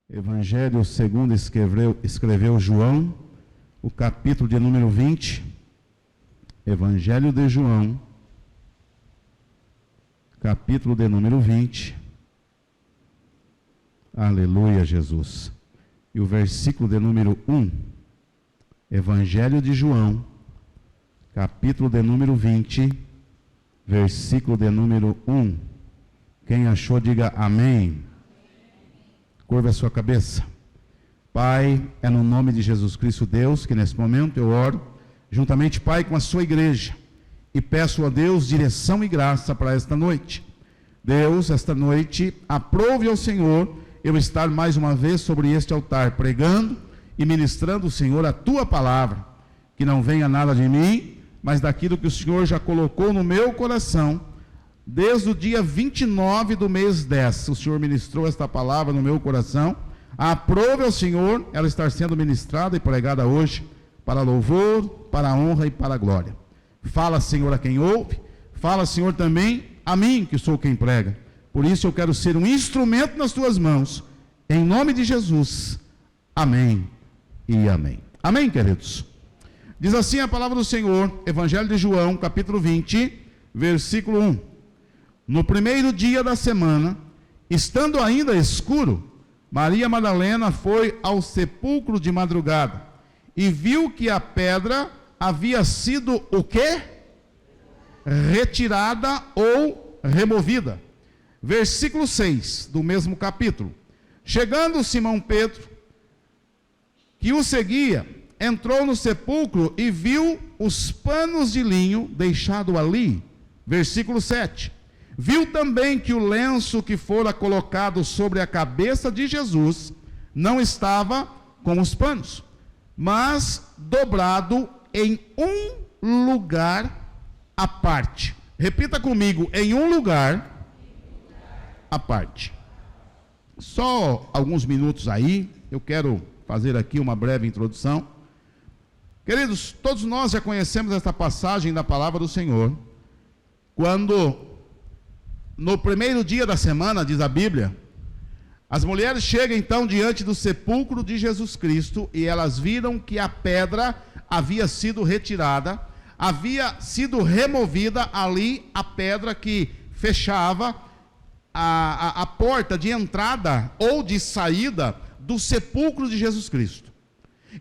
Evangelho segundo escreveu João, o capítulo de número 20. Evangelho de João, capítulo de número 20. Aleluia, Jesus. E o versículo de número 1. Evangelho de João, capítulo de número 20, versículo de número 1. Quem achou, diga amém. Curva a sua cabeça. Pai, é no nome de Jesus Cristo, Deus, que nesse momento eu oro, juntamente, Pai, com a sua igreja, e peço a Deus direção e graça para esta noite. Deus, esta noite, aprove ao Senhor eu estar mais uma vez sobre este altar, pregando e ministrando, Senhor, a tua palavra, que não venha nada de mim, mas daquilo que o Senhor já colocou no meu coração. Desde o dia 29 do mês 10, o Senhor ministrou esta palavra no meu coração. Aprove ao Senhor ela estar sendo ministrada e pregada hoje, para louvor, para a honra e para a glória. Fala, Senhor, a quem ouve. Fala, Senhor, também a mim, que sou quem prega. Por isso eu quero ser um instrumento nas tuas mãos. Em nome de Jesus. Amém e amém. Amém, queridos? Diz assim a palavra do Senhor, Evangelho de João, capítulo 20, versículo 1. No primeiro dia da semana, estando ainda escuro, Maria Madalena foi ao sepulcro de madrugada e viu que a pedra havia sido o quê? Retirada ou removida. Versículo 6 do mesmo capítulo. Chegando Simão Pedro, que o seguia, entrou no sepulcro e viu os panos de linho deixado ali. Versículo 7. Viu também que o lenço que fora colocado sobre a cabeça de Jesus não estava com os panos, mas dobrado em um lugar à parte. Repita comigo, em um lugar à parte. Só alguns minutos aí, eu quero fazer aqui uma breve introdução. Queridos, todos nós já conhecemos esta passagem da palavra do Senhor, quando no primeiro dia da semana, diz a Bíblia, as mulheres chegam então diante do sepulcro de Jesus Cristo e elas viram que a pedra havia sido retirada, havia sido removida ali a pedra que fechava a porta de entrada ou de saída do sepulcro de Jesus Cristo.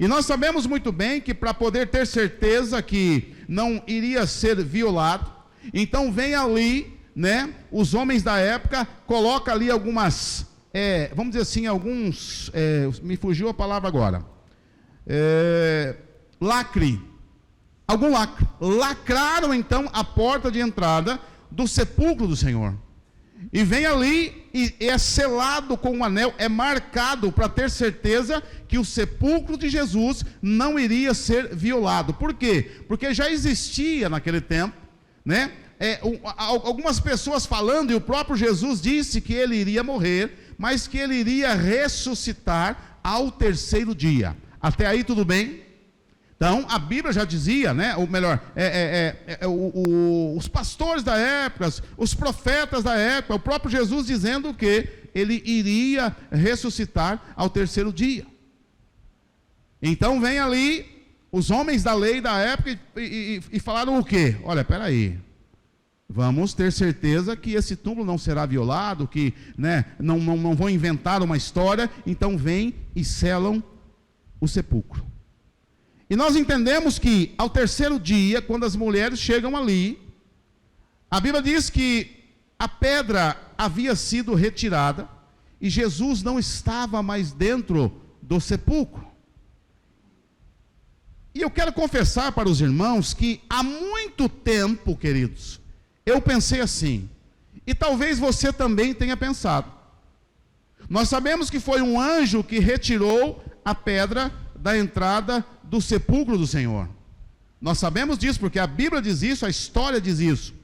E nós sabemos muito bem que para poder ter certeza que não iria ser violado, então vem ali, né, os homens da época colocam ali algumas, vamos dizer assim, alguns, me fugiu a palavra agora, algum lacre, lacraram então a porta de entrada do sepulcro do Senhor, e vem ali e é selado com um anel, é marcado para ter certeza que o sepulcro de Jesus não iria ser violado. Por quê? Porque já existia naquele tempo, né, algumas pessoas falando, e o próprio Jesus disse que ele iria morrer, mas que ele iria ressuscitar ao terceiro dia. Até aí tudo bem? Então a Bíblia já dizia, né, ou melhor, os pastores da época, os profetas da época, o próprio Jesus dizendo que ele iria ressuscitar ao terceiro dia. Então vem ali os homens da lei da época e falaram o quê? Olha, peraí, vamos ter certeza que esse túmulo não será violado, que, né, não vão inventar uma história. Então vem e selam o sepulcro. E nós entendemos que ao terceiro dia, quando as mulheres chegam ali, a Bíblia diz que a pedra havia sido retirada e Jesus não estava mais dentro do sepulcro. E eu quero confessar para os irmãos que há muito tempo, queridos, eu pensei assim, e talvez você também tenha pensado. Nós sabemos que foi um anjo que retirou a pedra da entrada do sepulcro do Senhor. Nós sabemos disso porque a Bíblia diz isso, a história diz isso.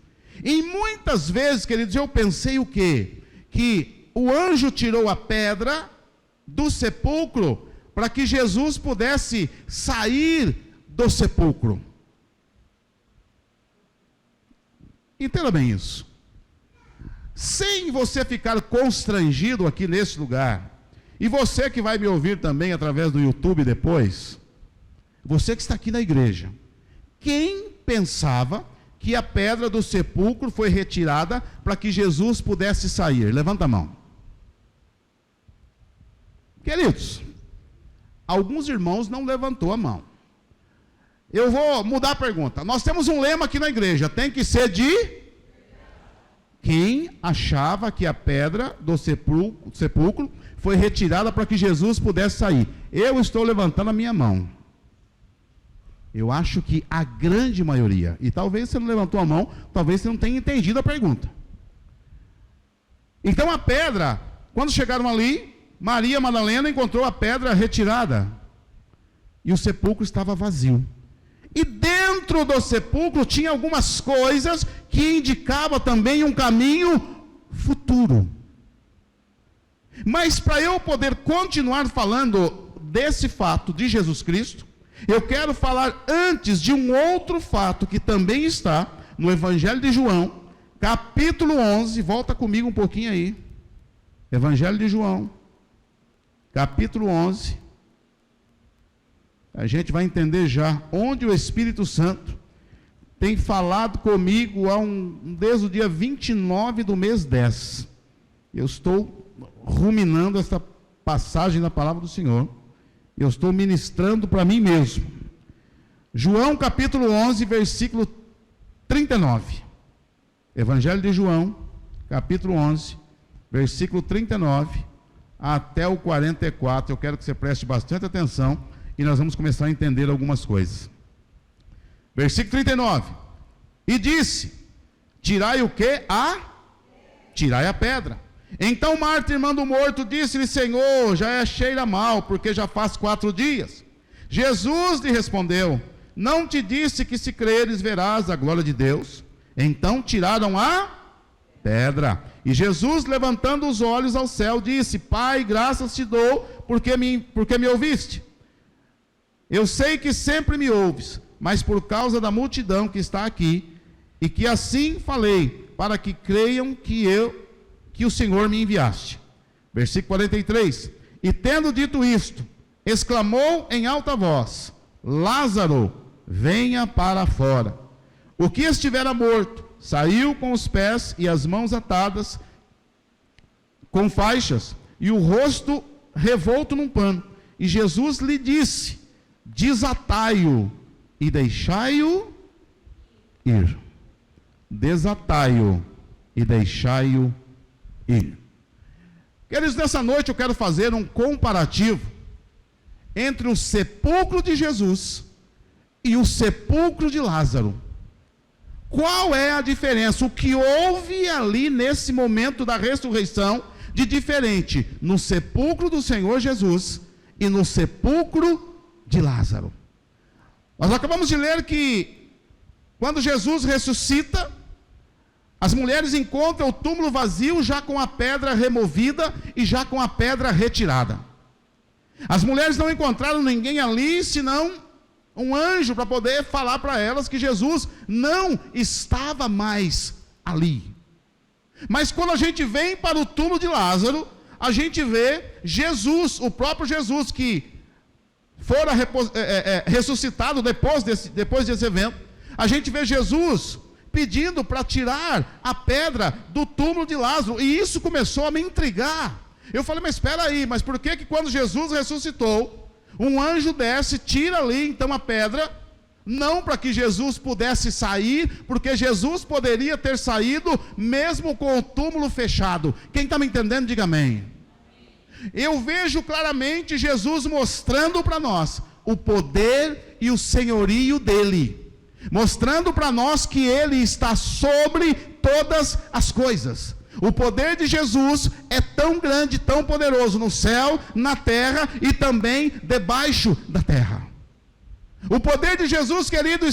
E muitas vezes, queridos, eu pensei o quê? Que o anjo tirou a pedra do sepulcro para que Jesus pudesse sair do sepulcro. Entenda bem isso. Sem você ficar constrangido aqui nesse lugar, E você que vai me ouvir também através do YouTube depois, você que está aqui na igreja, quem pensava que a pedra do sepulcro foi retirada para que Jesus pudesse sair? Levanta a mão. Queridos, alguns irmãos não levantou a mão. Eu vou mudar a pergunta. Nós temos um lema aqui na igreja, tem que ser de... Quem achava que a pedra do sepulcro foi retirada para que Jesus pudesse sair? Eu estou levantando a minha mão. Eu acho que a grande maioria, e talvez você não levantou a mão, talvez você não tenha entendido a pergunta. Então a pedra, quando chegaram ali, Maria Madalena encontrou a pedra retirada, e o sepulcro estava vazio. E dentro do sepulcro tinha algumas coisas que indicavam também um caminho futuro. Mas para eu poder continuar falando desse fato de Jesus Cristo, eu quero falar antes de um outro fato que também está no Evangelho de João, capítulo 11, volta comigo um pouquinho aí. Evangelho de João, capítulo 11. A gente vai entender já onde o Espírito Santo tem falado comigo desde o dia 29 do mês 10. Eu estou ruminando essa passagem da palavra do Senhor. Eu estou ministrando para mim mesmo. João capítulo 11, versículo 39. Evangelho de João, capítulo 11, versículo 39 até o 44. Eu quero que você preste bastante atenção e nós vamos começar a entender algumas coisas. Versículo 39. E disse: tirai o quê? Tirai a pedra. Então Marta, irmã do morto, disse-lhe: Senhor, já cheira mal, porque já faz 4 dias. Jesus lhe respondeu: não te disse que se creres verás a glória de Deus? Então tiraram a pedra. E Jesus, levantando os olhos ao céu, disse: Pai, graças te dou, porque me ouviste. Eu sei que sempre me ouves, mas por causa da multidão que está aqui, e que assim falei, para que creiam que o Senhor me enviaste. Versículo 43. E tendo dito isto, exclamou em alta voz: Lázaro, venha para fora. O que estivera morto saiu com os pés e as mãos atadas com faixas, e o rosto revolto num pano. E Jesus lhe disse: desatai-o e deixai-o ir. Desatai-o e deixai-o ir. Queridos, nessa noite eu quero fazer um comparativo entre o sepulcro de Jesus e o sepulcro de Lázaro. Qual é a diferença? O que houve ali nesse momento da ressurreição de diferente no sepulcro do Senhor Jesus e no sepulcro de Lázaro? Nós acabamos de ler que quando Jesus ressuscita, as mulheres encontram o túmulo vazio, já com a pedra removida e já com a pedra retirada. As mulheres não encontraram ninguém ali, senão um anjo para poder falar para elas que Jesus não estava mais ali. Mas quando a gente vem para o túmulo de Lázaro, a gente vê Jesus, o próprio Jesus, que fora ressuscitado depois desse evento. A gente vê Jesus pedindo para tirar a pedra do túmulo de Lázaro, e isso começou a me intrigar. Eu falei: mas espera aí, mas por que quando Jesus ressuscitou, um anjo desce, tira ali então a pedra, não para que Jesus pudesse sair, porque Jesus poderia ter saído mesmo com o túmulo fechado? Quem está me entendendo, diga amém. Eu vejo claramente Jesus mostrando para nós o poder e o senhorio dele, mostrando para nós que ele está sobre todas as coisas. O poder de Jesus é tão grande, tão poderoso no céu, na terra e também debaixo da terra. O poder de Jesus, querido,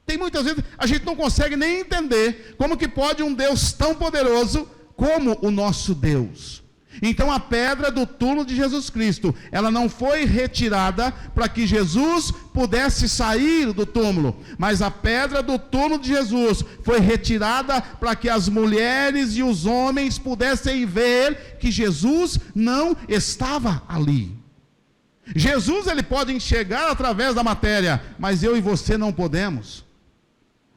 tem muitas vezes, a gente não consegue nem entender como que pode um Deus tão poderoso como o nosso Deus. Então a pedra do túmulo de Jesus Cristo, ela não foi retirada para que Jesus pudesse sair do túmulo, mas a pedra do túmulo de Jesus foi retirada para que as mulheres e os homens pudessem ver que Jesus não estava ali. Jesus, ele pode enxergar através da matéria, mas eu e você não podemos.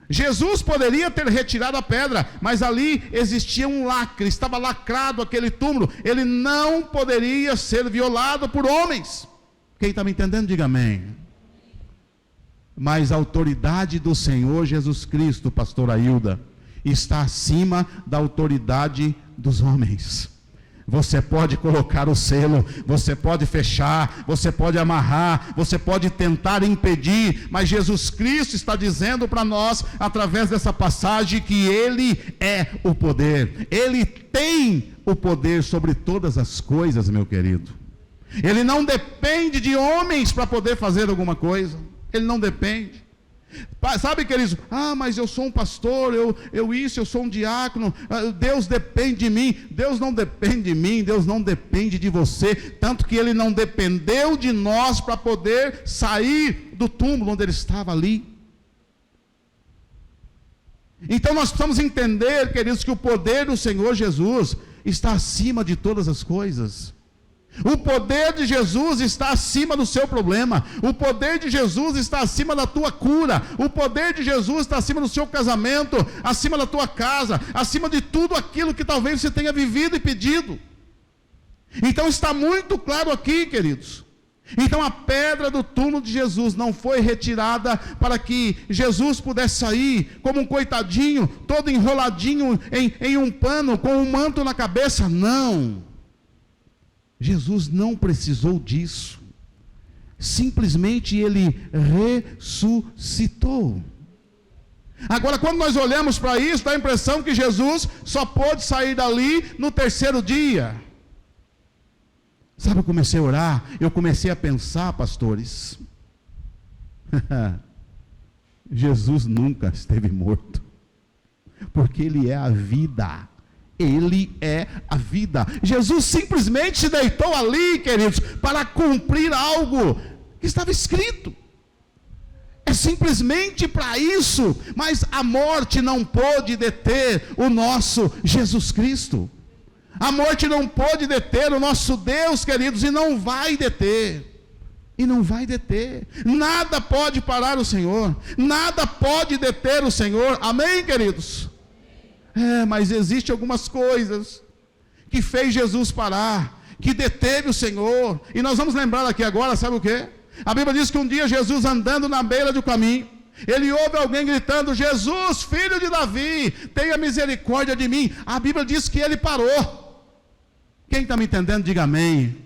Jesus poderia ter retirado a pedra, mas ali existia um lacre, estava lacrado aquele túmulo, ele não poderia ser violado por homens. Quem está me entendendo, diga amém. Mas a autoridade do Senhor Jesus Cristo, pastora Hilda, está acima da autoridade dos homens. Você pode colocar o selo, você pode fechar, você pode amarrar, você pode tentar impedir, mas Jesus Cristo está dizendo para nós, através dessa passagem, que Ele é o poder. Ele tem o poder sobre todas as coisas, meu querido. Ele não depende de homens para poder fazer alguma coisa. Ele não depende. Sabe, queridos, mas eu sou um pastor, eu sou um diácono, Deus depende de mim. Deus não depende de mim, Deus não depende de você, tanto que Ele não dependeu de nós para poder sair do túmulo onde Ele estava ali. Então nós precisamos entender, queridos, que o poder do Senhor Jesus está acima de todas as coisas. O poder de Jesus está acima do seu problema. O poder de Jesus está acima da tua cura. O poder de Jesus está acima do seu casamento, acima da tua casa, acima de tudo aquilo que talvez você tenha vivido e pedido. Então está muito claro aqui, queridos. Então a pedra do túmulo de Jesus não foi retirada para que Jesus pudesse sair como um coitadinho, todo enroladinho em um pano, com um manto na cabeça. Não. Jesus não precisou disso. Simplesmente Ele ressuscitou. Agora, quando nós olhamos para isso, dá a impressão que Jesus só pôde sair dali no terceiro dia. Sabe, eu comecei a orar, eu comecei a pensar, pastores, Jesus nunca esteve morto, porque Ele é a vida. Ele é a vida. Jesus simplesmente se deitou ali, queridos, para cumprir algo que estava escrito. É simplesmente para isso. Mas a morte não pôde deter o nosso Jesus Cristo. A morte não pôde deter o nosso Deus, queridos, e não vai deter. E não vai deter. Nada pode parar o Senhor. Nada pode deter o Senhor. Amém, queridos? Mas existem algumas coisas que fez Jesus parar, que deteve o Senhor. E nós vamos lembrar aqui agora, sabe o que? A Bíblia diz que um dia Jesus andando na beira do caminho, ele ouve alguém gritando: Jesus, filho de Davi, tenha misericórdia de mim. A Bíblia diz que ele parou. Quem está me entendendo, diga amém.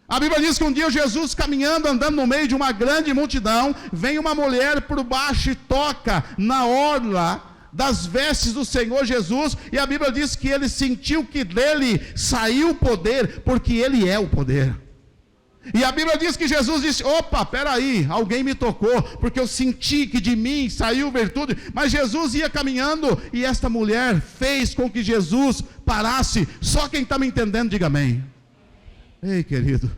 A Bíblia diz que um dia Jesus caminhando, andando no meio de uma grande multidão, vem uma mulher por baixo e toca na orla das vestes do Senhor Jesus, e a Bíblia diz que ele sentiu que dele saiu o poder, porque ele é o poder. E a Bíblia diz que Jesus disse: opa, peraí, alguém me tocou, porque eu senti que de mim saiu virtude. Mas Jesus ia caminhando, e esta mulher fez com que Jesus parasse. Só quem está me entendendo, diga amém. Ei, querido,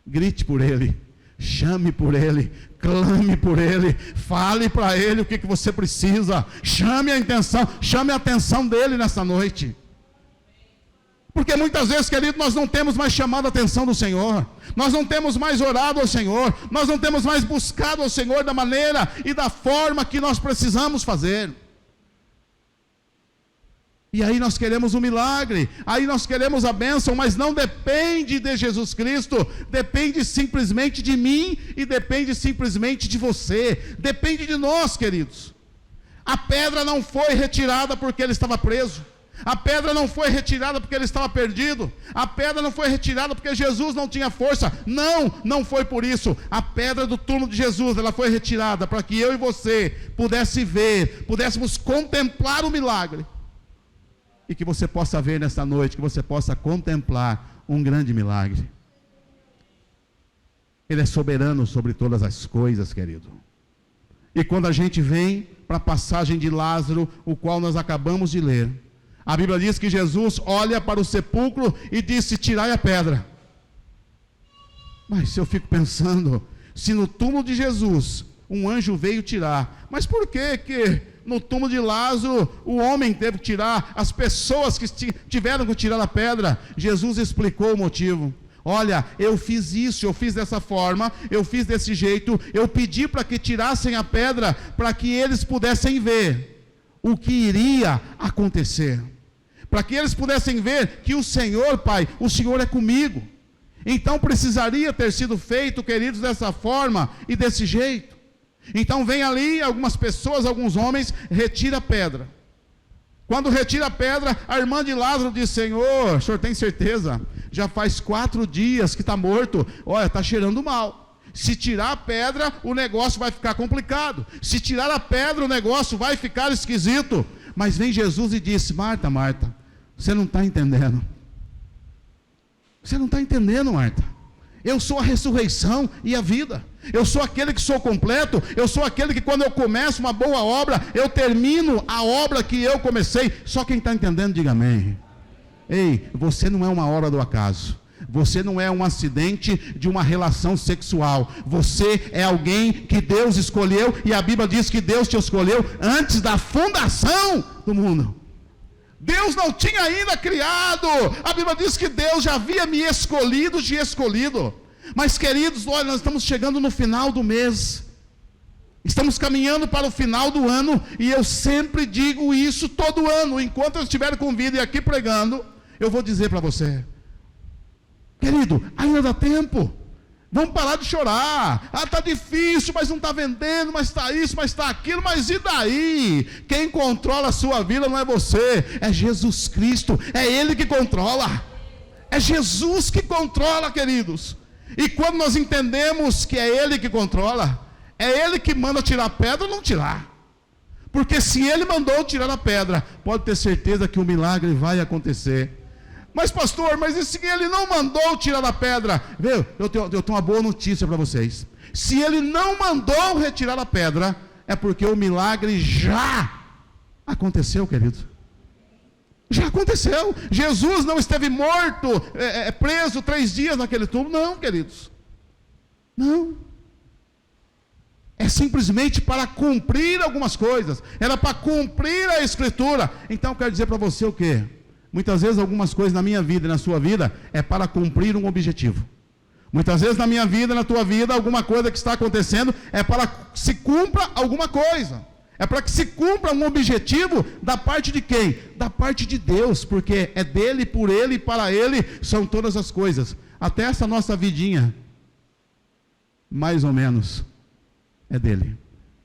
grite por ele, chame por ele, clame por ele, fale para ele o que você precisa, chame a atenção dele nessa noite. Porque muitas vezes, querido, nós não temos mais chamado a atenção do Senhor, nós não temos mais orado ao Senhor, nós não temos mais buscado ao Senhor da maneira e da forma que nós precisamos fazer. E aí nós queremos um milagre, aí nós queremos a bênção, mas não depende de Jesus Cristo, depende simplesmente de mim e depende simplesmente de você, depende de nós, queridos. A pedra não foi retirada porque ele estava preso, a pedra não foi retirada porque ele estava perdido, a pedra não foi retirada porque Jesus não tinha força, não foi por isso. A pedra do túmulo de Jesus, ela foi retirada para que eu e você pudéssemos contemplar o milagre. E que você possa ver nesta noite, que você possa contemplar um grande milagre. Ele é soberano sobre todas as coisas, querido. E quando a gente vem para a passagem de Lázaro, o qual nós acabamos de ler, A Bíblia diz que Jesus olha para o sepulcro e disse: tirai a pedra. Mas se eu fico pensando, se no túmulo de Jesus um anjo veio tirar, mas por que no túmulo de Lázaro o homem teve que tirar, as pessoas que tiveram que tirar a pedra? Jesus explicou o motivo. Olha, eu fiz isso, eu fiz dessa forma, eu fiz desse jeito, eu pedi para que tirassem a pedra, para que eles pudessem ver o que iria acontecer, para que eles pudessem ver que o Senhor, Pai, o Senhor é comigo. Então precisaria ter sido feito, queridos, dessa forma e desse jeito. Então vem ali algumas pessoas, alguns homens, retira a pedra. Quando retira a pedra, a irmã de Lázaro diz: Senhor, o senhor tem certeza? Já faz 4 dias que está morto, olha, está cheirando mal. Se tirar a pedra, o negócio vai ficar complicado. Se tirar a pedra, o negócio vai ficar esquisito. Mas vem Jesus e disse: Marta, Marta, você não está entendendo. Você não está entendendo, Marta. Eu sou a ressurreição e a vida. Eu sou aquele que sou completo. Eu sou aquele que quando eu começo uma boa obra, eu termino a obra que eu comecei. Só quem está entendendo, diga amém. Ei, você não é uma obra do acaso. Você não é um acidente de uma relação sexual. Você é alguém que Deus escolheu. E a Bíblia diz que Deus te escolheu antes da fundação do mundo. Deus não tinha ainda criado. A Bíblia diz que Deus já havia me escolhido, te escolhido. Mas queridos, olha, nós estamos chegando no final do mês. Estamos caminhando para o final do ano. E eu sempre digo isso todo ano. Enquanto eu estiver com vida e aqui pregando, eu vou dizer para você: querido, ainda dá tempo. Vamos parar de chorar. Ah, está difícil, mas não está vendendo, mas está isso, mas está aquilo, mas e daí? Quem controla a sua vida não é você, é Jesus Cristo, é Ele que controla. É Jesus que controla, queridos. E quando nós entendemos que é Ele que controla, é Ele que manda tirar a pedra ou não tirar. Porque se Ele mandou tirar a pedra, pode ter certeza que o milagre vai acontecer. Mas pastor, mas e se Ele não mandou tirar a pedra? Viu? Eu tenho uma boa notícia para vocês. Se Ele não mandou retirar a pedra, é porque o milagre já aconteceu, querido. Já aconteceu. Jesus não esteve morto, preso 3 dias naquele túmulo. Não, queridos. Não. É simplesmente para cumprir algumas coisas. Era para cumprir a Escritura. Então eu quero dizer para você o quê? Muitas vezes algumas coisas na minha vida e na sua vida é para cumprir um objetivo. Muitas vezes na minha vida e na tua vida, alguma coisa que está acontecendo é para que se cumpra alguma coisa. É para que se cumpra um objetivo da parte de quem? Da parte de Deus, porque é dele, por ele e para ele são todas as coisas. Até essa nossa vidinha, mais ou menos, é dele.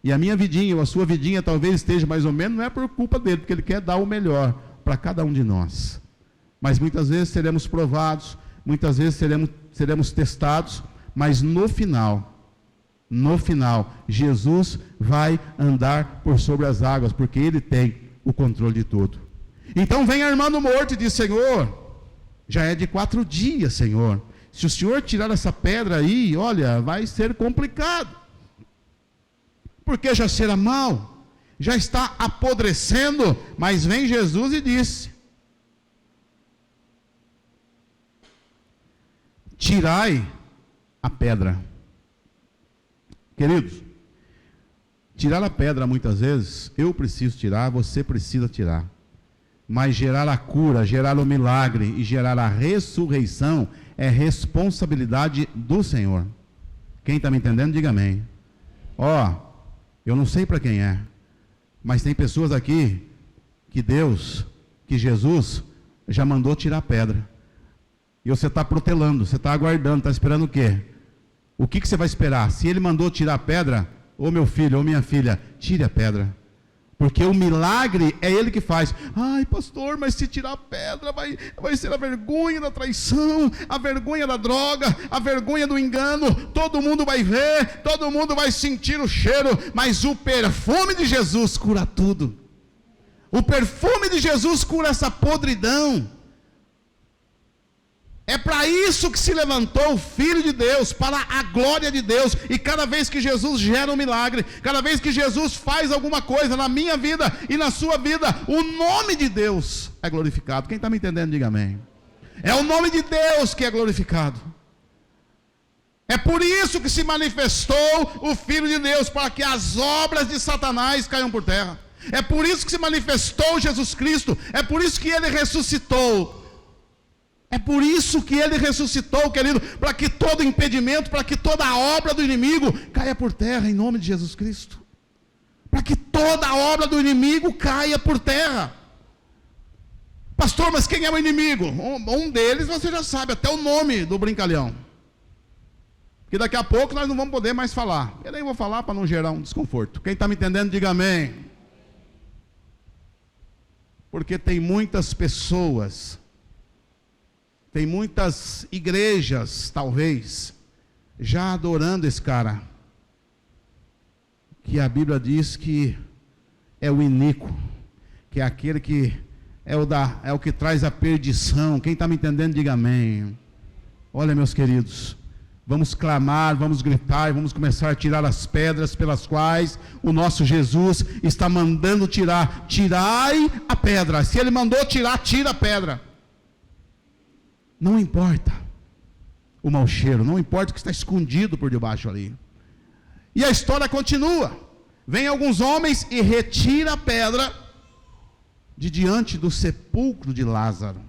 E a minha vidinha ou a sua vidinha talvez esteja mais ou menos, não é por culpa dele, porque ele quer dar o melhor para cada um de nós. Mas muitas vezes seremos provados, muitas vezes seremos testados, mas no final, Jesus vai andar por sobre as águas, porque Ele tem o controle de tudo. Então vem a irmã do morto e diz: Senhor, já é de 4 dias, Senhor. Se o Senhor tirar essa pedra aí, olha, vai ser complicado. Porque já será mal. Já está apodrecendo, mas vem Jesus e disse: tirai a pedra. Queridos, tirar a pedra muitas vezes, eu preciso tirar, você precisa tirar. Mas gerar a cura, gerar o milagre e gerar a ressurreição é responsabilidade do Senhor. Quem está me entendendo, diga amém. Eu não sei para quem é, mas tem pessoas aqui que Jesus já mandou tirar a pedra. E você está protelando, você está aguardando, está esperando o quê? O que você vai esperar? Se Ele mandou tirar a pedra, ô meu filho, ô minha filha, tire a pedra. Porque o milagre é Ele que faz. Ai, pastor, mas se tirar a pedra, vai ser a vergonha da traição, a vergonha da droga, a vergonha do engano. Todo mundo vai ver, todo mundo vai sentir o cheiro. Mas o perfume de Jesus cura tudo. O perfume de Jesus cura essa podridão. É para isso que se levantou o Filho de Deus, para a glória de Deus. E cada vez que Jesus gera um milagre, cada vez que Jesus faz alguma coisa na minha vida e na sua vida, o nome de Deus é glorificado. Quem está me entendendo, diga amém. É o nome de Deus que é glorificado. É por isso que se manifestou o Filho de Deus, para que as obras de Satanás caiam por terra. É por isso que se manifestou Jesus Cristo. É por isso que Ele ressuscitou. É por isso que Ele ressuscitou, querido, para que todo impedimento, para que toda a obra do inimigo caia por terra, em nome de Jesus Cristo. Para que toda a obra do inimigo caia por terra. Pastor, mas quem é o inimigo? Um deles você já sabe, até o nome do brincalhão. Porque daqui a pouco nós não vamos poder mais falar. Eu nem vou falar para não gerar um desconforto. Quem está me entendendo, diga amém. Porque tem muitas pessoas, tem muitas igrejas, talvez, já adorando esse cara, que a Bíblia diz que é o iníquo, que é aquele que é o que traz a perdição. Quem está me entendendo, diga amém. Olha, meus queridos, vamos clamar, vamos gritar, e vamos começar a tirar as pedras pelas quais o nosso Jesus está mandando tirar. Tirai a pedra. Se Ele mandou tirar, tira a pedra. Não importa o mau cheiro, não importa o que está escondido por debaixo ali. E a história continua. Vem alguns homens e retira a pedra de diante do sepulcro de Lázaro.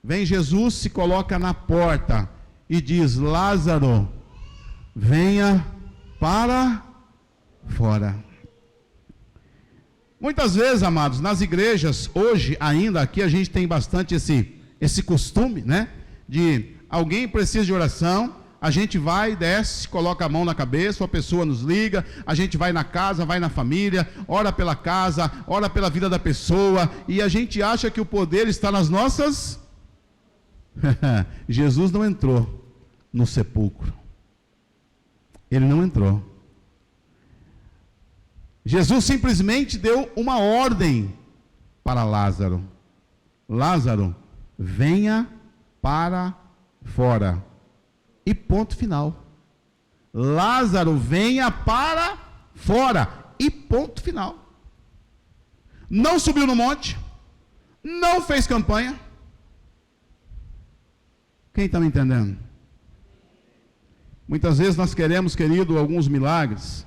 Vem Jesus, se coloca na porta e diz: Lázaro, venha para fora. Muitas vezes, amados, nas igrejas, hoje ainda, aqui a gente tem bastante esse costume, né? De alguém precisa de oração, a gente vai, desce, coloca a mão na cabeça, a pessoa nos liga, a gente vai na casa, vai na família, ora pela casa, ora pela vida da pessoa, e a gente acha que o poder está nas nossas... Jesus não entrou no sepulcro. Ele não entrou. Jesus simplesmente deu uma ordem para Lázaro: Lázaro, venha para fora. E ponto final. Lázaro, venha para fora. E ponto final. Não subiu no monte, não fez campanha. Quem está me entendendo? Muitas vezes nós queremos, querido, alguns milagres,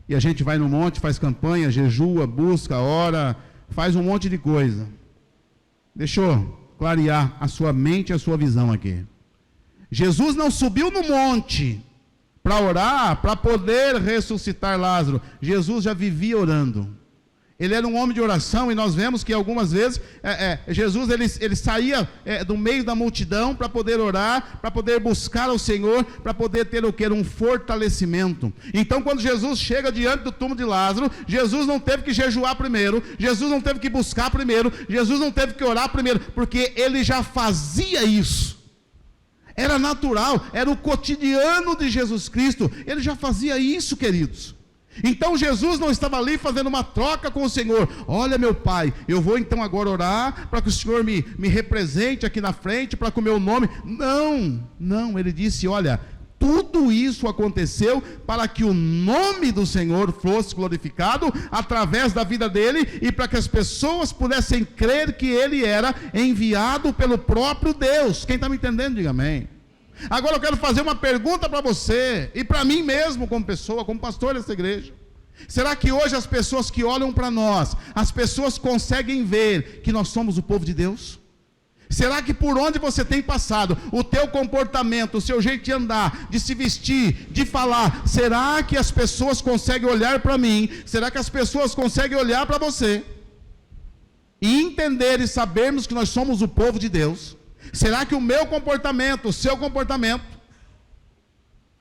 e a gente vai no monte, faz campanha, jejua, busca, ora, faz um monte de coisa. Deixa eu clarear a sua mente e a sua visão aqui. Jesus não subiu no monte para orar, para poder ressuscitar Lázaro. Jesus já vivia orando. Ele era um homem de oração, e nós vemos que algumas vezes Jesus ele saía do meio da multidão para poder orar, para poder buscar ao Senhor, para poder ter o que? Um fortalecimento. Então, quando Jesus chega diante do túmulo de Lázaro, Jesus não teve que jejuar primeiro, Jesus não teve que buscar primeiro, Jesus não teve que orar primeiro, porque ele já fazia isso. Era natural, era o cotidiano de Jesus Cristo, ele já fazia isso, queridos. Então Jesus não estava ali fazendo uma troca com o Senhor. Olha, meu Pai, eu vou então agora orar para que o Senhor me represente aqui na frente, para que o meu nome... Não, ele disse: olha, tudo isso aconteceu para que o nome do Senhor fosse glorificado através da vida dele, e para que as pessoas pudessem crer que ele era enviado pelo próprio Deus. Quem está me entendendo, diga amém. Agora eu quero fazer uma pergunta para você, e para mim mesmo como pessoa, como pastor dessa igreja. Será que hoje as pessoas que olham para nós, as pessoas conseguem ver que nós somos o povo de Deus? Será que por onde você tem passado, o teu comportamento, o seu jeito de andar, de se vestir, de falar, será que as pessoas conseguem olhar para mim? Será que as pessoas conseguem olhar para você e entender e sabermos que nós somos o povo de Deus? Será que o meu comportamento, o seu comportamento,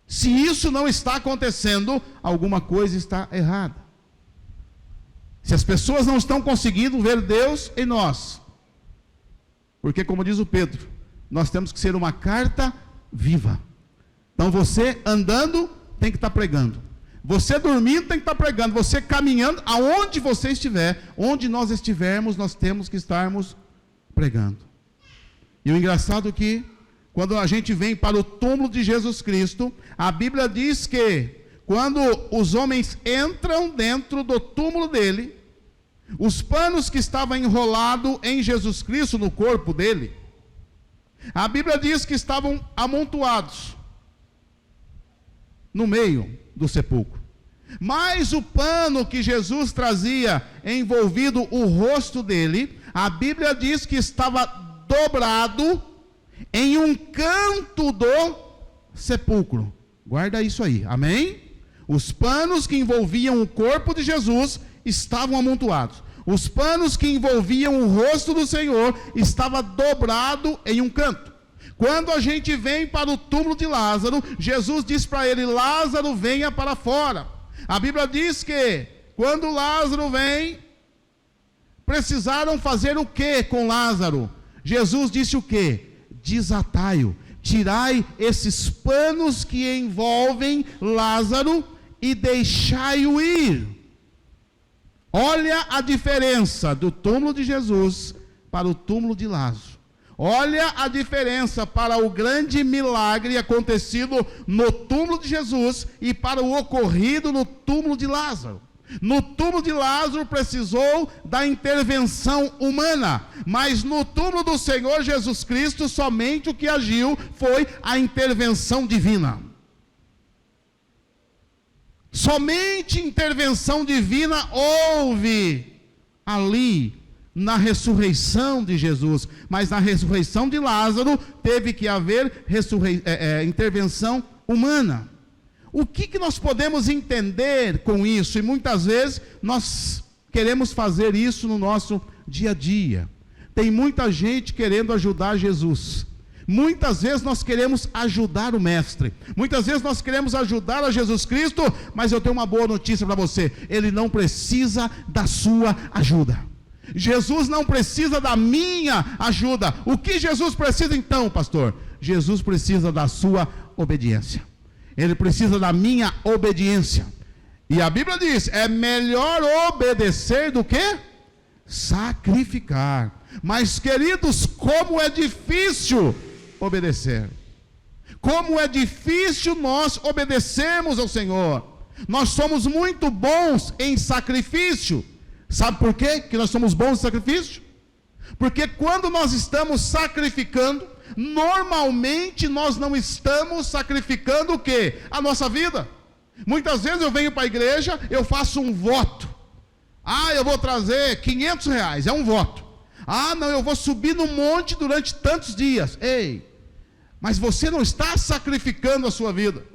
se isso não está acontecendo, alguma coisa está errada? Se as pessoas não estão conseguindo ver Deus em nós, porque, como diz o Pedro, nós temos que ser uma carta viva. Então você andando tem que estar pregando, você dormindo tem que estar pregando, você caminhando, aonde você estiver, onde nós estivermos, nós temos que estarmos pregando. E o engraçado é que quando a gente vem para o túmulo de Jesus Cristo, a Bíblia diz que quando os homens entram dentro do túmulo dele, os panos que estavam enrolados em Jesus Cristo, no corpo dele, a Bíblia diz que estavam amontoados no meio do sepulcro. Mas o pano que Jesus trazia envolvido o rosto dele, a Bíblia diz que estava dobrado em um canto do sepulcro. Guarda isso aí, amém? Os panos que envolviam o corpo de Jesus estavam amontoados. Os panos que envolviam o rosto do Senhor estava dobrado em um canto. Quando a gente vem para o túmulo de Lázaro, Jesus diz para ele: Lázaro, venha para fora. A Bíblia diz que quando Lázaro vem, precisaram fazer o que com Lázaro? Jesus disse o que? Desatai-o, tirai esses panos que envolvem Lázaro e deixai-o ir. Olha a diferença do túmulo de Jesus para o túmulo de Lázaro. Olha a diferença para o grande milagre acontecido no túmulo de Jesus e para o ocorrido no túmulo de Lázaro. No túmulo de Lázaro precisou da intervenção humana, mas no túmulo do Senhor Jesus Cristo somente o que agiu foi a intervenção divina. Somente intervenção divina houve ali na ressurreição de Jesus, mas na ressurreição de Lázaro teve que haver intervenção humana. O que nós podemos entender com isso? E muitas vezes nós queremos fazer isso no nosso dia a dia. Tem muita gente querendo ajudar Jesus. Muitas vezes nós queremos ajudar o Mestre. Muitas vezes nós queremos ajudar a Jesus Cristo, mas eu tenho uma boa notícia para você: Ele não precisa da sua ajuda. Jesus não precisa da minha ajuda. O que Jesus precisa então, pastor? Jesus precisa da sua obediência. Ele precisa da minha obediência. E a Bíblia diz: é melhor obedecer do que sacrificar. Mas, queridos, como é difícil obedecer. Como é difícil nós obedecermos ao Senhor. Nós somos muito bons em sacrifício. Sabe por quê que nós somos bons em sacrifício? Porque quando nós estamos sacrificando, normalmente nós não estamos sacrificando o quê? A nossa vida. Muitas vezes eu venho para a igreja, eu faço um voto. Eu vou trazer R$500, é um voto. Não, eu vou subir no monte durante tantos dias. Ei, mas você não está sacrificando a sua vida.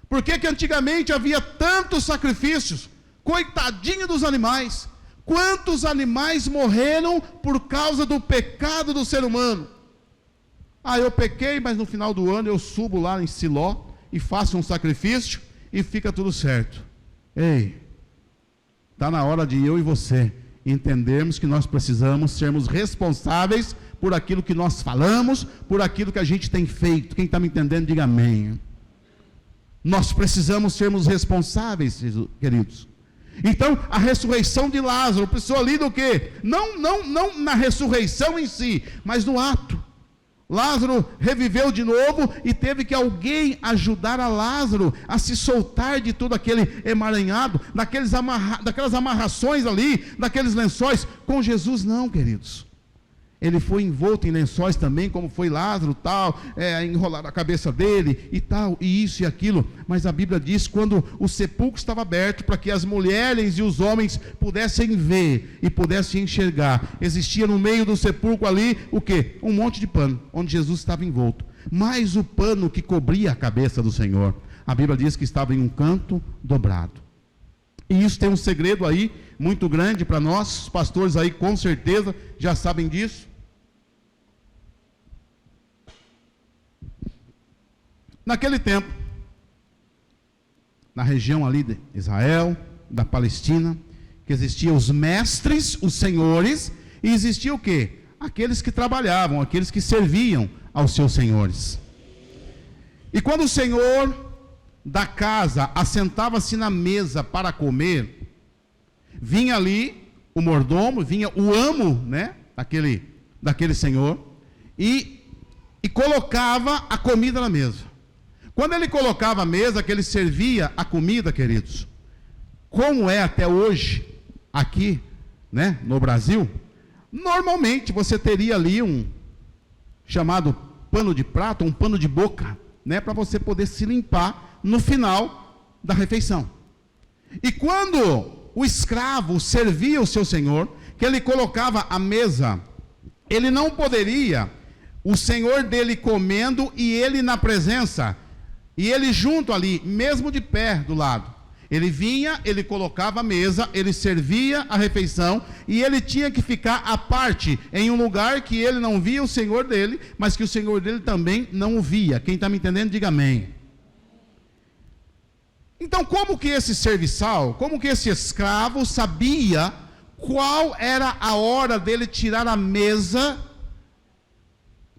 Por que que antigamente havia tantos sacrifícios? Coitadinho dos animais. Quantos animais morreram por causa do pecado do ser humano? Eu pequei, mas no final do ano eu subo lá em Siló e faço um sacrifício e fica tudo certo. Ei, está na hora de eu e você entendermos que nós precisamos sermos responsáveis por aquilo que nós falamos, por aquilo que a gente tem feito. Quem está me entendendo, diga amém. Nós precisamos sermos responsáveis, queridos. Então, a ressurreição de Lázaro precisou ali do quê? Não na ressurreição em si, mas no ato. Lázaro reviveu de novo e teve que alguém ajudar a Lázaro a se soltar de todo aquele emaranhado, daquelas amarrações ali, daqueles lençóis. Com Jesus não, queridos. Ele foi envolto em lençóis também, como foi Lázaro, tal, enrolar a cabeça dele e tal, e isso e aquilo. Mas a Bíblia diz, quando o sepulcro estava aberto, para que as mulheres e os homens pudessem ver e pudessem enxergar, existia no meio do sepulcro ali, o quê? Um monte de pano, onde Jesus estava envolto. Mas o pano que cobria a cabeça do Senhor, a Bíblia diz que estava em um canto dobrado. E isso tem um segredo aí, muito grande para nós, os pastores aí com certeza já sabem disso. Naquele tempo, na região ali de Israel, da Palestina, que existiam os mestres, os senhores, e existia o quê? Aqueles que trabalhavam, aqueles que serviam aos seus senhores. E quando o senhor da casa assentava-se na mesa para comer, vinha ali o mordomo, vinha o amo, daquele senhor, e e colocava a comida na mesa. Quando ele colocava a mesa, que ele servia a comida, queridos, como é até hoje, aqui, né, no Brasil, normalmente você teria ali um chamado pano de prato, um pano de boca, né, para você poder se limpar no final da refeição. E quando o escravo servia o seu senhor, que ele colocava a mesa, ele não poderia, o senhor dele comendo e ele na presença, e ele junto ali, mesmo de pé do lado. Ele vinha, ele colocava a mesa, ele servia a refeição, e ele tinha que ficar à parte, em um lugar que ele não via o senhor dele, mas que o senhor dele também não o via. Quem está me entendendo, diga amém. Então, como que esse serviçal, como que esse escravo sabia qual era a hora dele tirar a mesa?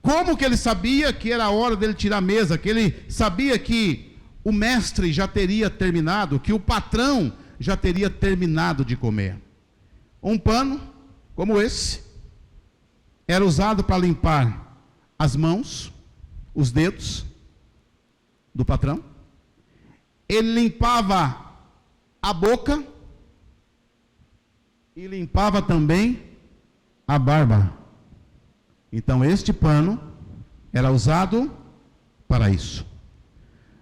Como que ele sabia que era a hora dele tirar a mesa? Que ele sabia que o mestre já teria terminado, que o patrão já teria terminado de comer. Um pano como esse era usado para limpar as mãos, os dedos do patrão. Ele limpava a boca e limpava também a barba. Então este pano era usado para isso.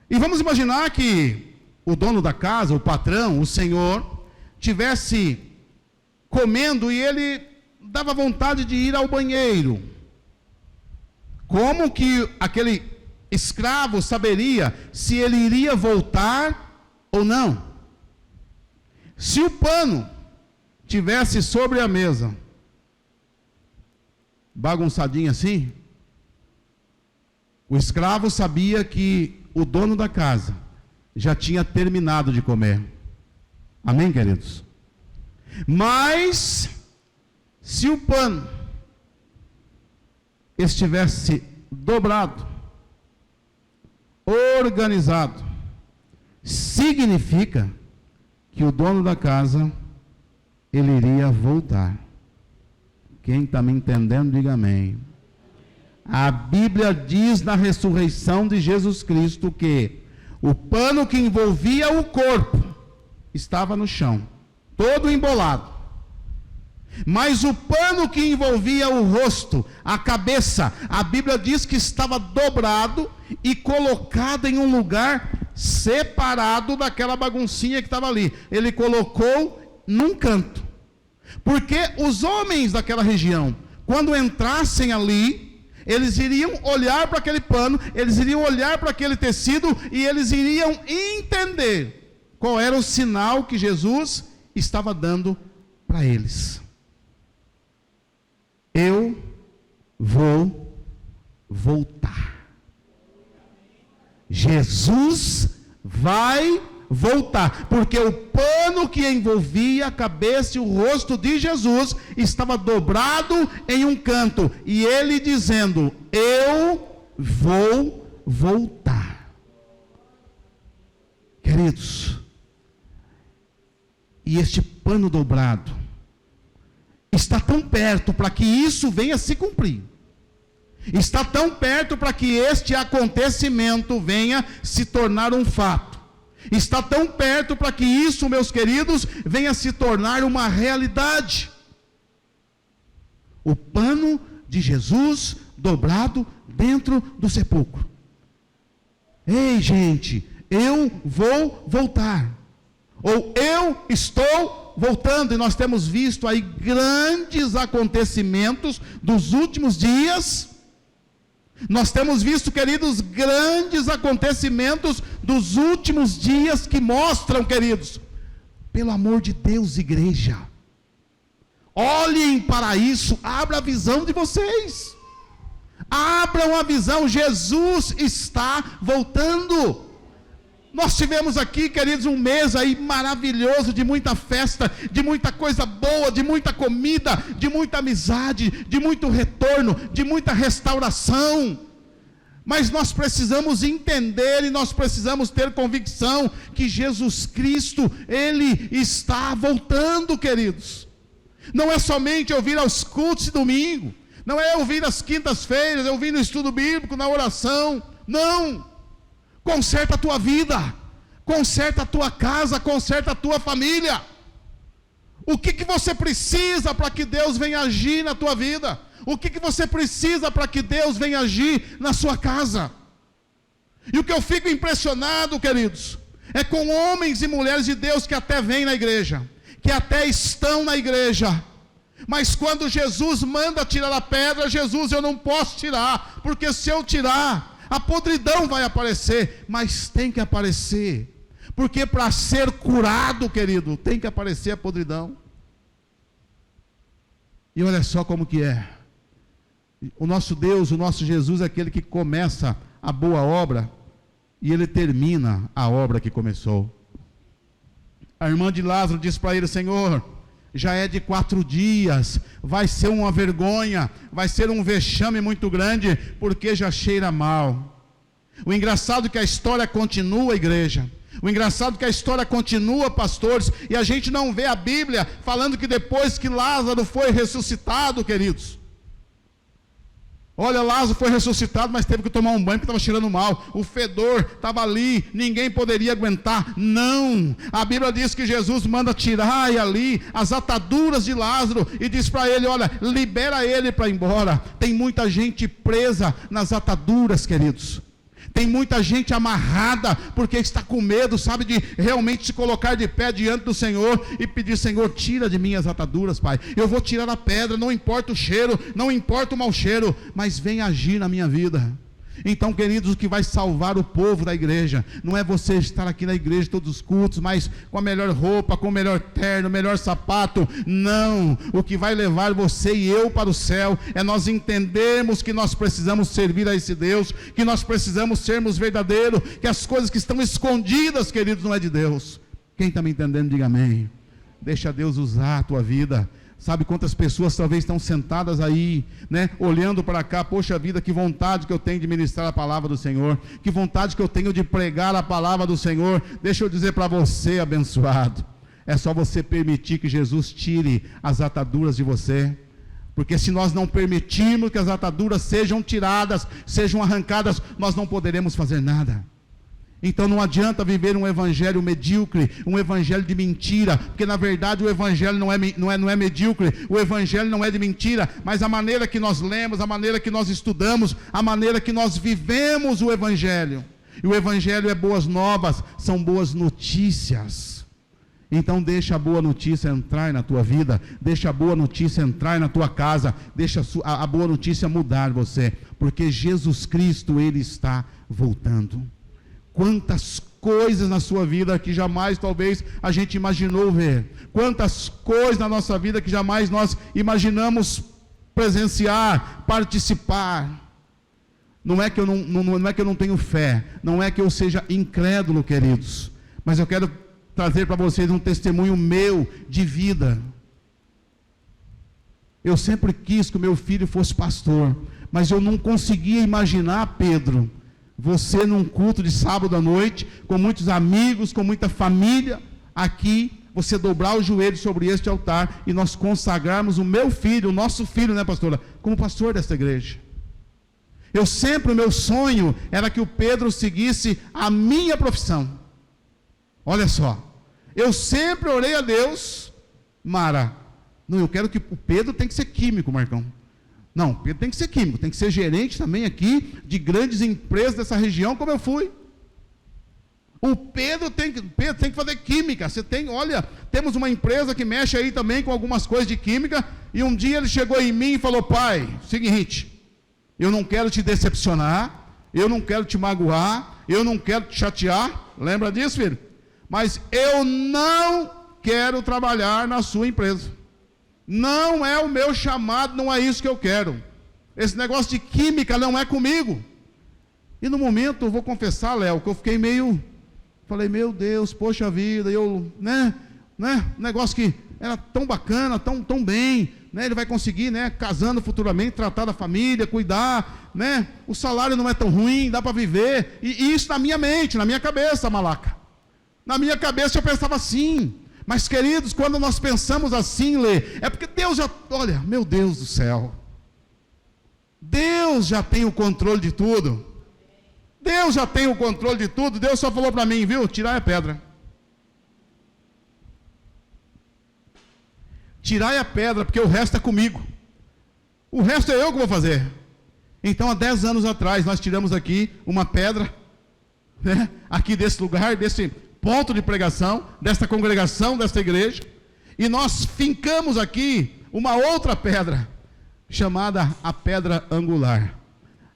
E vamos imaginar que o dono da casa, o patrão, o senhor, tivesse comendo e ele dava vontade de ir ao banheiro. Como que aquele escravo saberia se ele iria voltar ou não? Se o pano tivesse sobre a mesa, bagunçadinho assim, o escravo sabia que o dono da casa já tinha terminado de comer. Amém, queridos? Mas se o pano estivesse dobrado, organizado, significa que o dono da casa, ele iria voltar. Quem está me entendendo, diga amém. A Bíblia diz na ressurreição de Jesus Cristo que o pano que envolvia o corpo estava no chão, todo embolado. Mas o pano que envolvia o rosto, a cabeça, a Bíblia diz que estava dobrado e colocado em um lugar separado daquela baguncinha que estava ali. Ele colocou num canto. Porque os homens daquela região, quando entrassem ali, eles iriam olhar para aquele pano, eles iriam olhar para aquele tecido e eles iriam entender qual era o sinal que Jesus estava dando para eles. Eu vou voltar. Jesus vai voltar, porque o pano que envolvia a cabeça e o rosto de Jesus estava dobrado em um canto, e ele dizendo: eu vou voltar. Queridos, e este pano dobrado está tão perto para que isso venha se cumprir, está tão perto para que este acontecimento venha se tornar um fato, está tão perto para que isso, meus queridos, venha se tornar uma realidade. O pano de Jesus dobrado dentro do sepulcro. Ei, gente, eu vou voltar, ou eu estou voltando, e nós temos visto aí grandes acontecimentos dos últimos dias. Nós temos visto, queridos, grandes acontecimentos dos últimos dias que mostram, queridos, pelo amor de Deus, igreja, olhem para isso, abra a visão de vocês, abram a visão, Jesus está voltando. Nós tivemos aqui, queridos, um mês aí maravilhoso, de muita festa, de muita coisa boa, de muita comida, de muita amizade, de muito retorno, de muita restauração. Mas nós precisamos entender e nós precisamos ter convicção que Jesus Cristo, Ele está voltando, queridos. Não é somente eu vir aos cultos de domingo, Não é eu vir às quintas-feiras, eu vir no estudo bíblico, na oração. Não. Conserta a tua vida, conserta a tua casa, conserta a tua família. O que você precisa para que Deus venha agir na tua vida? O que você precisa para que Deus venha agir na sua casa? E o que eu fico impressionado, queridos, é com homens e mulheres de Deus que até vêm na igreja, que até estão na igreja, mas quando Jesus manda tirar a pedra, Jesus, eu não posso tirar, porque se eu tirar, a podridão vai aparecer. Mas tem que aparecer, porque para ser curado, querido, tem que aparecer a podridão. E olha só como que é. O nosso Deus, o nosso Jesus é aquele que começa a boa obra e ele termina a obra que começou. A irmã de Lázaro disse para ele: Senhor, já é de 4 dias, vai ser uma vergonha, vai ser um vexame muito grande, porque já cheira mal. O engraçado é que a história continua, igreja. O engraçado é que a história continua, pastores, e a gente não vê a Bíblia falando que depois que Lázaro foi ressuscitado, queridos. Olha, Lázaro foi ressuscitado, mas teve que tomar um banho porque estava cheirando mal. O fedor estava ali, ninguém poderia aguentar. Não, a Bíblia diz que Jesus manda tirar ali as ataduras de Lázaro e diz para ele: olha, libera ele para ir embora. Tem muita gente presa nas ataduras, queridos. Tem muita gente amarrada porque está com medo, sabe, de realmente se colocar de pé diante do Senhor e pedir: Senhor, tira de mim as ataduras, Pai. Eu vou tirar a pedra, não importa o cheiro, não importa o mau cheiro, mas vem agir na minha vida. Então, queridos, o que vai salvar o povo da igreja não é você estar aqui na igreja todos os cultos, mas com a melhor roupa, com o melhor terno, o melhor sapato. Não, o que vai levar você e eu para o céu é nós entendermos que nós precisamos servir a esse Deus, que nós precisamos sermos verdadeiros, que as coisas que estão escondidas, queridos, não é de Deus. Quem está me entendendo, diga amém. Deixa Deus usar a tua vida. Sabe quantas pessoas talvez estão sentadas aí, né, olhando para cá: poxa vida, que vontade que eu tenho de ministrar a palavra do Senhor, que vontade que eu tenho de pregar a palavra do Senhor. Deixa eu dizer para você, abençoado, é só você permitir que Jesus tire as ataduras de você, porque se nós não permitirmos que as ataduras sejam tiradas, sejam arrancadas, nós não poderemos fazer nada. Então não adianta viver um evangelho medíocre, um evangelho de mentira, porque na verdade o evangelho não é medíocre, o evangelho não é de mentira, mas a maneira que nós lemos, a maneira que nós estudamos, a maneira que nós vivemos o evangelho. E o evangelho é boas novas, são boas notícias. Então deixa a boa notícia entrar na tua vida, deixa a boa notícia entrar na tua casa, deixa a boa notícia mudar você, porque Jesus Cristo, Ele está voltando. Quantas coisas na sua vida que jamais talvez a gente imaginou ver, quantas coisas na nossa vida que jamais nós imaginamos presenciar, participar. Não é que eu não tenho fé, não é que eu seja incrédulo, queridos, mas eu quero trazer para vocês um testemunho meu de vida. Eu sempre quis que o meu filho fosse pastor, mas eu não conseguia imaginar, Pedro, você num culto de sábado à noite, com muitos amigos, com muita família, aqui, você dobrar o joelho sobre este altar e nós consagrarmos o meu filho, o nosso filho, né, pastora, como pastor desta igreja. O meu sonho era que o Pedro seguisse a minha profissão. Olha só, eu sempre orei a Deus, Mara, não, eu quero que o Pedro tem que ser químico, Marcão. Não, Pedro tem que ser químico, tem que ser gerente também aqui de grandes empresas dessa região, como eu fui. O Pedro tem que fazer química. Temos uma empresa que mexe aí também com algumas coisas de química, e um dia ele chegou em mim e falou: pai, seguinte, eu não quero te decepcionar, eu não quero te magoar, eu não quero te chatear, lembra disso, filho? Mas eu não quero trabalhar na sua empresa. Não é o meu chamado, não é isso que eu quero. Esse negócio de química não é comigo. E no momento, eu vou confessar, Léo, que eu fiquei falei, meu Deus, poxa vida, negócio que era tão bacana, tão bem, né? Ele vai conseguir, né, casando futuramente, tratar da família, cuidar, né? O salário não é tão ruim, dá para viver. E isso na minha mente, na minha cabeça, Malaca. Na minha cabeça eu pensava assim. Mas, queridos, quando nós pensamos assim, Lê, é porque Deus olha, meu Deus do céu, Deus já tem o controle de tudo. Deus já tem o controle de tudo. Deus só falou para mim, viu? Tirai a pedra. Tirai a pedra, porque o resto é comigo. O resto é eu que vou fazer. Então, há 10 anos atrás, nós tiramos aqui uma pedra, né? Aqui desse lugar, desse ponto de pregação, desta congregação, desta igreja, e nós fincamos aqui uma outra pedra, chamada a pedra angular,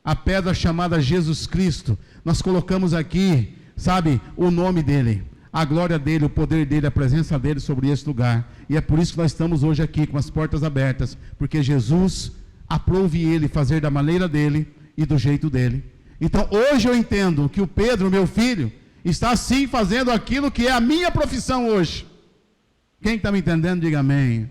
a pedra chamada Jesus Cristo. Nós colocamos aqui, sabe, o nome dele, a glória dele, o poder dele, a presença dele sobre esse lugar. E é por isso que nós estamos hoje aqui com as portas abertas, porque Jesus aprove ele fazer da maneira dele e do jeito dele. Então hoje eu entendo que o Pedro, meu filho, está sim fazendo aquilo que é a minha profissão hoje. Quem está me entendendo, diga amém.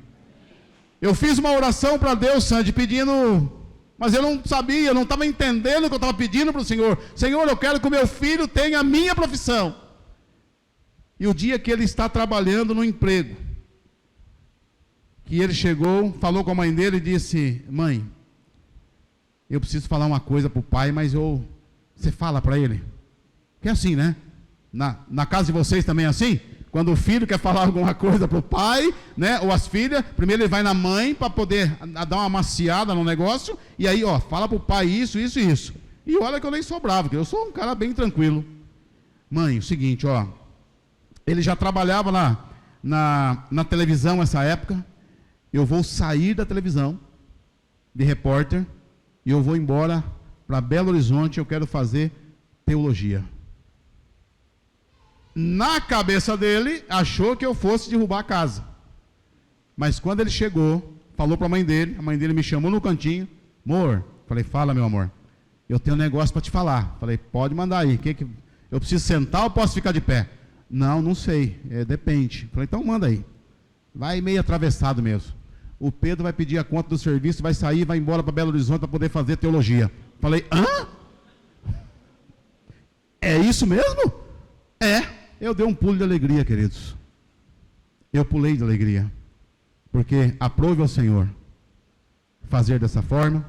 Eu fiz uma oração para Deus, Sandy, pedindo, mas eu não sabia, não estava entendendo o que eu estava pedindo para o Senhor. Senhor, eu quero que o meu filho tenha a minha profissão. E o dia que ele está trabalhando no emprego, que ele chegou, falou com a mãe dele e disse: mãe, eu preciso falar uma coisa para o pai, mas você fala para ele. Que é assim, né? Na casa de vocês também é assim? Quando o filho quer falar alguma coisa para o pai, né, ou as filhas, primeiro ele vai na mãe para poder dar uma maciada no negócio, e aí, fala para o pai isso, isso e isso. E olha que eu nem sou bravo, porque eu sou um cara bem tranquilo. Mãe, o seguinte, ele já trabalhava na televisão nessa época. Eu vou sair da televisão, de repórter, e eu vou embora para Belo Horizonte. Eu quero fazer teologia. Na cabeça dele, achou que eu fosse derrubar a casa. Mas quando ele chegou, falou para a mãe dele me chamou no cantinho. Amor, falei, fala meu amor, eu tenho um negócio para te falar. Falei, pode mandar aí, eu preciso sentar ou posso ficar de pé? Não sei, depende. Falei, então manda aí. Vai meio atravessado mesmo. O Pedro vai pedir a conta do serviço, vai sair, vai embora para Belo Horizonte para poder fazer teologia. Falei, hã? É isso mesmo? É. Eu dei um pulo de alegria, queridos. Eu pulei de alegria. Porque aprove ao Senhor fazer dessa forma,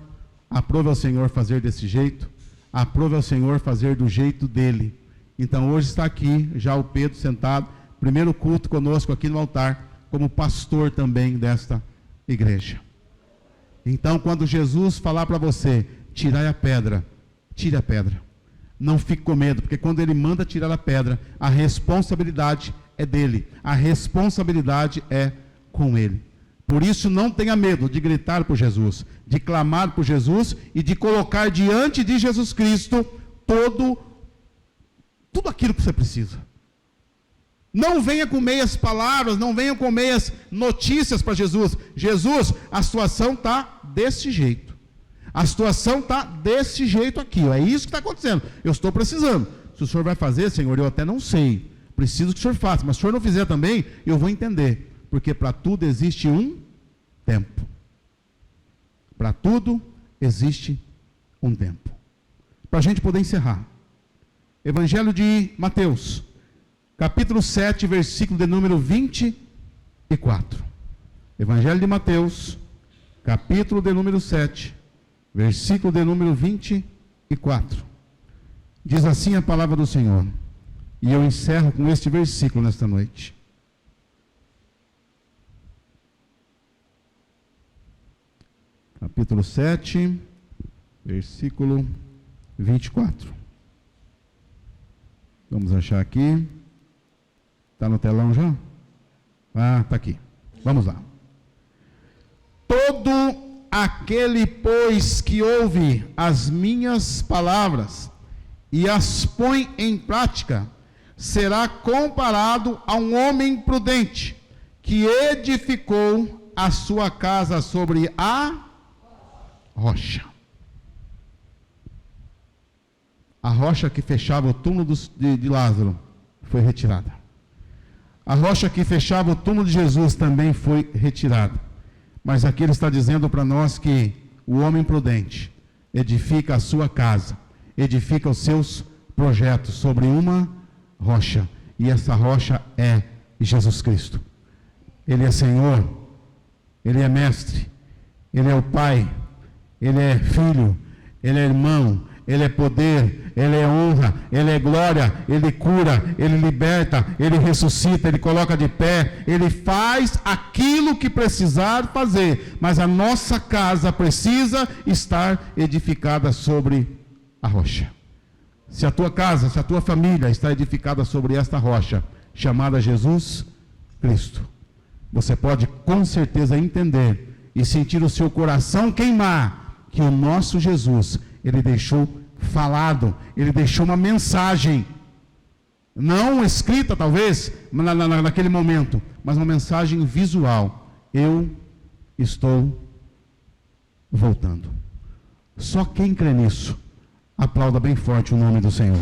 aprove ao Senhor fazer desse jeito, aprove ao Senhor fazer do jeito dele. Então hoje está aqui já o Pedro sentado, primeiro culto conosco aqui no altar, como pastor também desta igreja. Então quando Jesus falar para você, tirai a pedra, tire a pedra. Não fique com medo, porque quando ele manda tirar a pedra, a responsabilidade é dele, a responsabilidade é com ele. Por isso não tenha medo de gritar por Jesus, de clamar por Jesus e de colocar diante de Jesus Cristo tudo aquilo que você precisa. Não venha com meias palavras, não venha com meias notícias para Jesus. Jesus, a situação está desse jeito. A situação está desse jeito aqui, é isso que está acontecendo. Eu estou precisando. Se o senhor vai fazer, Senhor, eu até não sei. Preciso que o senhor faça, mas se o senhor não fizer também, eu vou entender. Porque para tudo existe um tempo. Para tudo existe um tempo. Para a gente poder encerrar. Evangelho de Mateus, capítulo 7, versículo de número 24. Evangelho de Mateus, capítulo de número 7. Versículo de número 24. Diz assim a palavra do Senhor. E eu encerro com este versículo nesta noite. Capítulo 7, versículo 24. Vamos achar aqui. Está no telão já? Está aqui. Vamos lá. Todo aquele, pois, que ouve as minhas palavras e as põe em prática, será comparado a um homem prudente, que edificou a sua casa sobre a rocha. A rocha que fechava o túmulo de Lázaro foi retirada. A rocha que fechava o túmulo de Jesus também foi retirada. Mas aqui ele está dizendo para nós que o homem prudente edifica a sua casa, edifica os seus projetos sobre uma rocha. E essa rocha é Jesus Cristo. Ele é Senhor, Ele é Mestre, Ele é o Pai, Ele é filho, Ele é irmão, Ele é poder, Ele é honra, Ele é glória, Ele cura, Ele liberta, Ele ressuscita, Ele coloca de pé, Ele faz aquilo que precisar fazer, mas a nossa casa precisa estar edificada sobre a rocha. Se a tua casa, se a tua família está edificada sobre esta rocha, chamada Jesus Cristo, você pode com certeza entender e sentir o seu coração queimar que o nosso Jesus, Ele deixou falado, Ele deixou uma mensagem, não escrita talvez naquele momento, mas uma mensagem visual: eu estou voltando. Só quem crê nisso, aplauda bem forte o nome do Senhor.